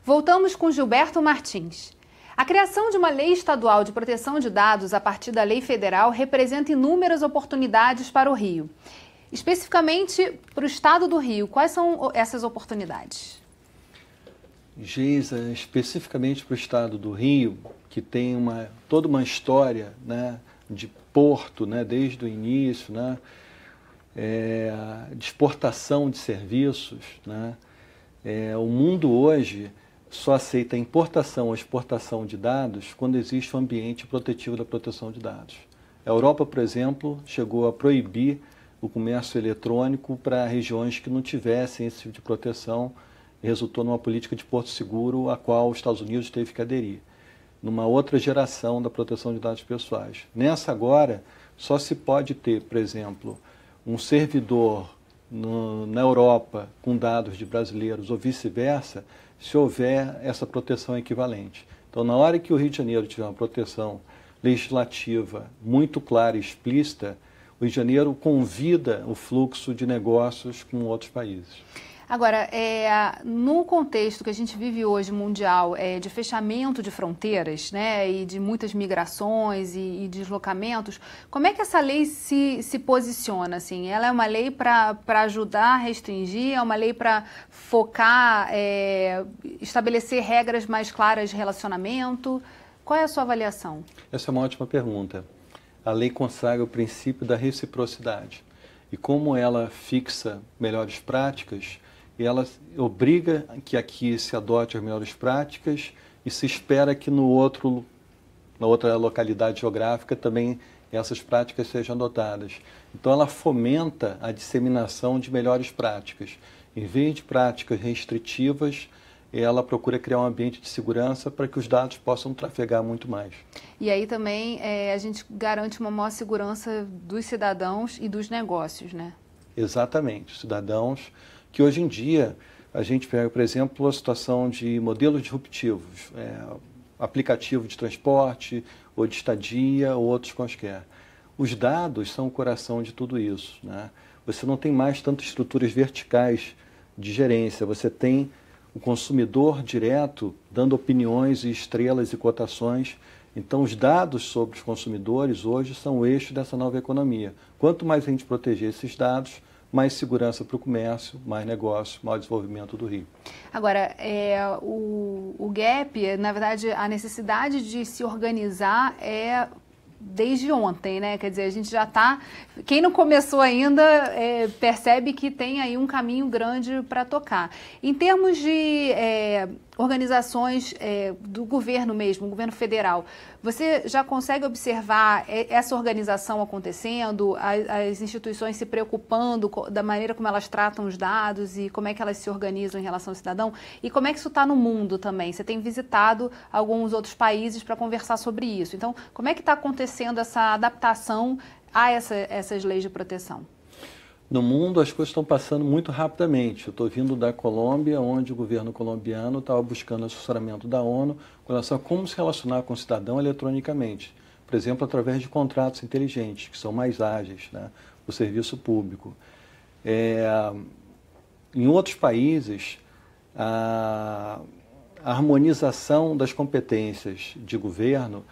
Voltamos com Gilberto Martins. A criação de uma lei estadual de proteção de dados a partir da lei federal representa inúmeras oportunidades para o Rio. Especificamente para o estado do Rio, quais são essas oportunidades? Geisa, especificamente para o estado do Rio, que tem toda uma história, né, de porto, né, desde o início, né, de exportação de serviços, né, o mundo hoje só aceita a importação ou exportação de dados quando existe um ambiente protetivo da proteção de dados. A Europa, por exemplo, chegou a proibir o comércio eletrônico para regiões que não tivessem esse tipo de proteção, e resultou numa política de porto seguro a qual os Estados Unidos teve que aderir, numa outra geração da proteção de dados pessoais. Nessa agora, só se pode ter, por exemplo, um servidor na Europa com dados de brasileiros ou vice-versa, se houver essa proteção equivalente. Então, na hora que o Rio de Janeiro tiver uma proteção legislativa muito clara e explícita, o Rio de Janeiro convida o fluxo de negócios com outros países. Agora, no contexto que a gente vive hoje mundial, de fechamento de fronteiras, né, e de muitas migrações e deslocamentos, como é que essa lei se posiciona? Assim? Ela é uma lei para ajudar a restringir, é uma lei para focar, estabelecer regras mais claras de relacionamento? Qual é a sua avaliação? Essa é uma ótima pergunta. A lei consagra o princípio da reciprocidade. E como ela fixa melhores práticas, ela obriga que aqui se adote as melhores práticas e se espera que na outra localidade geográfica também essas práticas sejam adotadas. Então ela fomenta a disseminação de melhores práticas. Em vez de práticas restritivas, ela procura criar um ambiente de segurança para que os dados possam trafegar muito mais. E aí também a gente garante uma maior segurança dos cidadãos e dos negócios, né? Exatamente, cidadãos que hoje em dia a gente pega, por exemplo, a situação de modelos disruptivos, aplicativo de transporte ou de estadia ou outros quaisquer. Os dados são o coração de tudo isso, né? Você não tem mais tantas estruturas verticais de gerência, você tem o consumidor direto dando opiniões e estrelas e cotações. Então, os dados sobre os consumidores hoje são o eixo dessa nova economia. Quanto mais a gente proteger esses dados, mais segurança para o comércio, mais negócio, maior desenvolvimento do Rio. Agora, o GAP, na verdade, a necessidade de se organizar é desde ontem, né? Quer dizer, a gente já está... Quem não começou ainda percebe que tem aí um caminho grande para tocar. Em termos de organizações do governo mesmo, governo federal, você já consegue observar essa organização acontecendo, as instituições se preocupando da maneira como elas tratam os dados e como é que elas se organizam em relação ao cidadão? E como é que isso está no mundo também? Você tem visitado alguns outros países para conversar sobre isso. Então, como é que está acontecendo essa adaptação a essas leis de proteção? No mundo, as coisas estão passando muito rapidamente. Eu estou vindo da Colômbia, onde o governo colombiano estava buscando assessoramento da ONU com relação a como se relacionar com o cidadão eletronicamente. Por exemplo, através de contratos inteligentes, que são mais ágeis, né, para o serviço público. Em outros países, a harmonização das competências de governo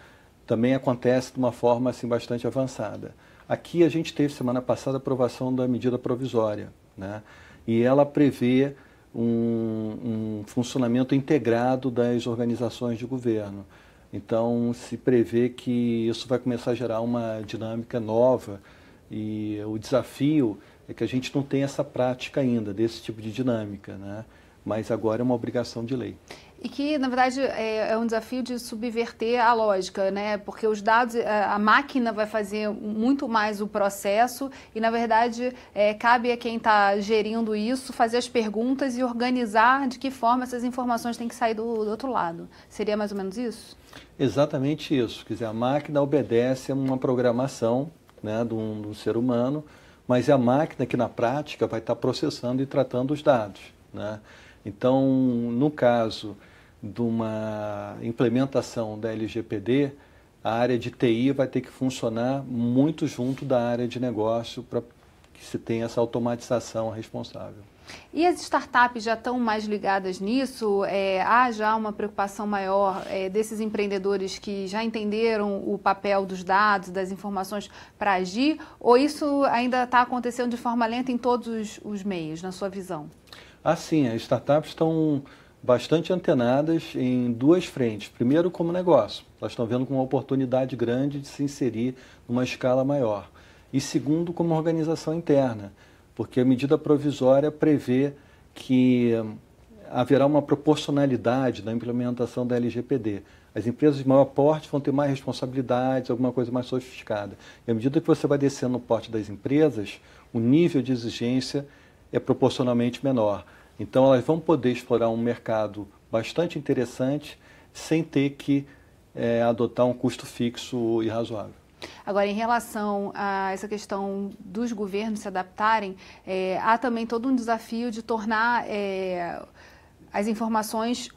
também acontece de uma forma assim, bastante avançada. Aqui a gente teve semana passada a aprovação da medida provisória, né? E ela prevê um funcionamento integrado das organizações de governo. Então se prevê que isso vai começar a gerar uma dinâmica nova e o desafio é que a gente não tem essa prática ainda desse tipo de dinâmica, né? Mas agora é uma obrigação de lei. E que, na verdade, é um desafio de subverter a lógica, né? Porque os dados, a máquina vai fazer muito mais o processo e, na verdade, cabe a quem está gerindo isso fazer as perguntas e organizar de que forma essas informações têm que sair do outro lado. Seria mais ou menos isso? Exatamente isso. Quer dizer, a máquina obedece a uma programação, né, de um ser humano, mas é a máquina que, na prática, vai estar processando e tratando os dados, né? Então, no caso de uma implementação da LGPD, a área de TI vai ter que funcionar muito junto da área de negócio para que se tenha essa automatização responsável. E as startups já estão mais ligadas nisso? Há já uma preocupação maior desses empreendedores que já entenderam o papel dos dados, das informações para agir? Ou isso ainda está acontecendo de forma lenta em todos os meios, na sua visão? Sim, as startups estão bastante antenadas em duas frentes. Primeiro, como negócio. Elas estão vendo como uma oportunidade grande de se inserir numa escala maior. E segundo, como organização interna, porque a medida provisória prevê que haverá uma proporcionalidade na implementação da LGPD. As empresas de maior porte vão ter mais responsabilidades, alguma coisa mais sofisticada. E à medida que você vai descendo no porte das empresas, o nível de exigência é proporcionalmente menor. Então, elas vão poder explorar um mercado bastante interessante sem ter que adotar um custo fixo e razoável. Agora, em relação a essa questão dos governos se adaptarem, há também todo um desafio de tornar as informações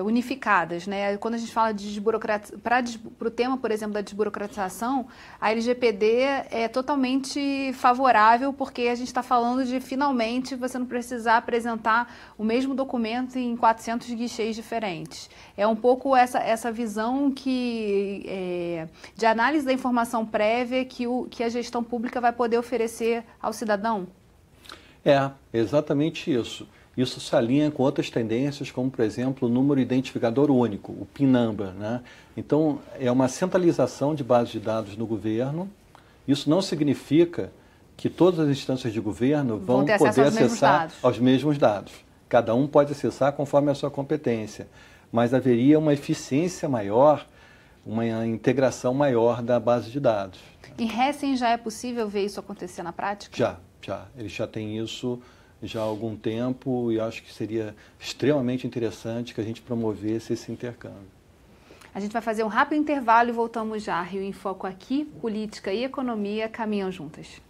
unificadas, né? Quando a gente fala de desburocratização, para o tema, por exemplo, da desburocratização, a LGPD é totalmente favorável, porque a gente está falando de, finalmente, você não precisar apresentar o mesmo documento em 400 guichês diferentes. É um pouco essa visão de análise da informação prévia que a gestão pública vai poder oferecer ao cidadão? Exatamente isso. Isso se alinha com outras tendências, como, por exemplo, o número identificador único, o PIN number, né? Então, é uma centralização de bases de dados no governo. Isso não significa que todas as instâncias de governo vão poder acessar aos mesmos dados. Cada um pode acessar conforme a sua competência, mas haveria uma eficiência maior, uma integração maior da base de dados. Em Hessen já é possível ver isso acontecer na prática? Já. Eles já têm isso já há algum tempo e acho que seria extremamente interessante que a gente promovesse esse intercâmbio. A gente vai fazer um rápido intervalo e voltamos já. Rio em Foco aqui, política e economia caminham juntas.